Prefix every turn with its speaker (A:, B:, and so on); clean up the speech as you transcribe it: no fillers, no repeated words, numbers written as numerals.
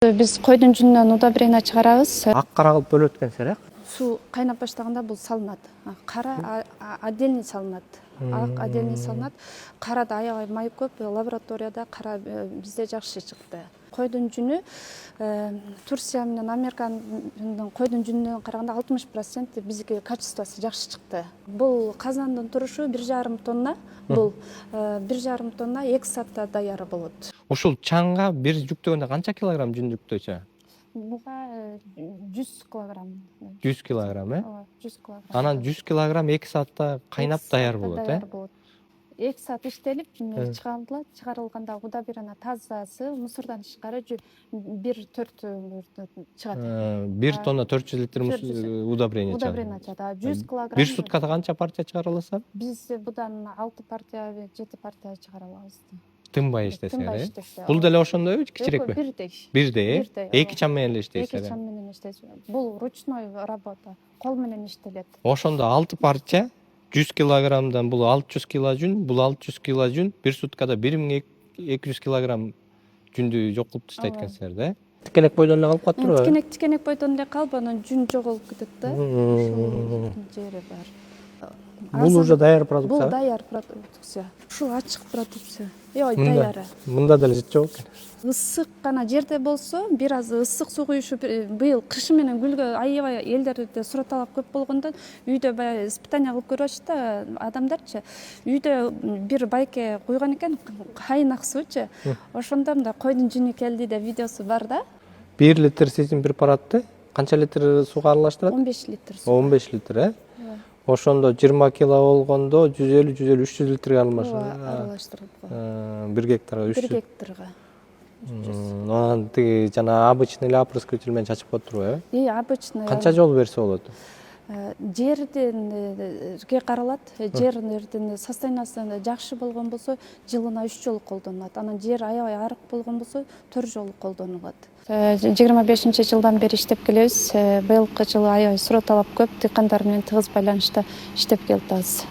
A: Биз койдун жүнүнөн удобрение чыгарабыз.
B: Ак кара кылып бөлөп өткөнсүздөр,
A: Суу кайнап баштаганда бул салынат. Кара отдельный салынат. Ак отдельный салынат. Карада аябай май көп. Лабораторияда кара бизде жакшы чыкты. Койдун жүнү Турция менен Американын койдун жүнүнөн караганда 60% биздики качествосу жакшы чыкты. Бул казандын турушу 1,5 тонна. Бул 1,5 тонна 2 саатта даяр болот.
B: Ушул чаңга бир жүктөгөндө канча килограмм жүн жүктөйсү?
A: Буга 100 килограмм.
B: 100 килограмм,
A: 100 килограмм.
B: Анан 100 килограмм 2 саатта кайнап даяр болот,
A: 2 саат иштелип чыгарылат. Чыгарылганда удобрение тазасы мусордон тышкары 1,4 чыгат.
B: 1 тонна 400 литр удобрение чыгат.
A: Удобрение чыгат. 100 килограмм.
B: Бир суткада канча партия чыгарылса?
A: Биз будан 6 партия, 7 партия чыгара алабыз.
B: Тынбай иштесеңер, бул деле ошондойбу, кичирекпи? Бирдей. Эки чам менен эле иштейсиз.
A: Эки чам менен иштейсиз. Бул ручной работа. Кол менен иштелет.
B: Ошондо 6 партия 100 килограммдан бул 600 кило жүн, бул 600 кило жүн, бир суткада 1200 килограмм жүндү жок кылып таштайт экенсиздер да? Тикенек бойдон эле калып калат турбу?
A: Тикенек бойдон эле калып, анан жүн жоголуп кетет да. Ушул жери бар.
B: Бул уже даяр продукция.
A: Бул даяр продукция. Ушул ачык продукция. Даяр.
B: Мында деле жок экен.
A: Ысык гана жерде болсо, бир аз ысык суу куюшу быйыл кышы менен гүлгө аябай элдерде сурат талап көп болгондон үйдө баягы испытание кылып көрүп да адамдарчы. Үйдө бир байке куйган экен, кайнак суучу. Ошондо мында койдун жүнү келди деп видеосу бар да.
B: 1 литр сезим препаратты канча литр сууга аралаштырат?
A: 15 литр суу.
B: 15 литр, Ошондо 20 кило болгондо 150-300 литрге
A: аралаштырылып коет.
B: 1 гектарга 300.
A: 1 гектарга.
B: Анан тиги жана обычный эле опрыскиватель менен чачып коет турбу,
A: обычный.
B: Канча жолу берсе болот?
A: Жерденге каралат. Жердин состояниясы жакшы болгон болсо, жылына 3 жолу колдонулат. Анан жер аябай арык болгон болсо, 4 жолу колдонулат. 25-жылдан бери иштеп келебиз. Быйылкы жылы аябай сурат талап көп, дыйкандар менен тыгыз байланышта иштеп келатабыз.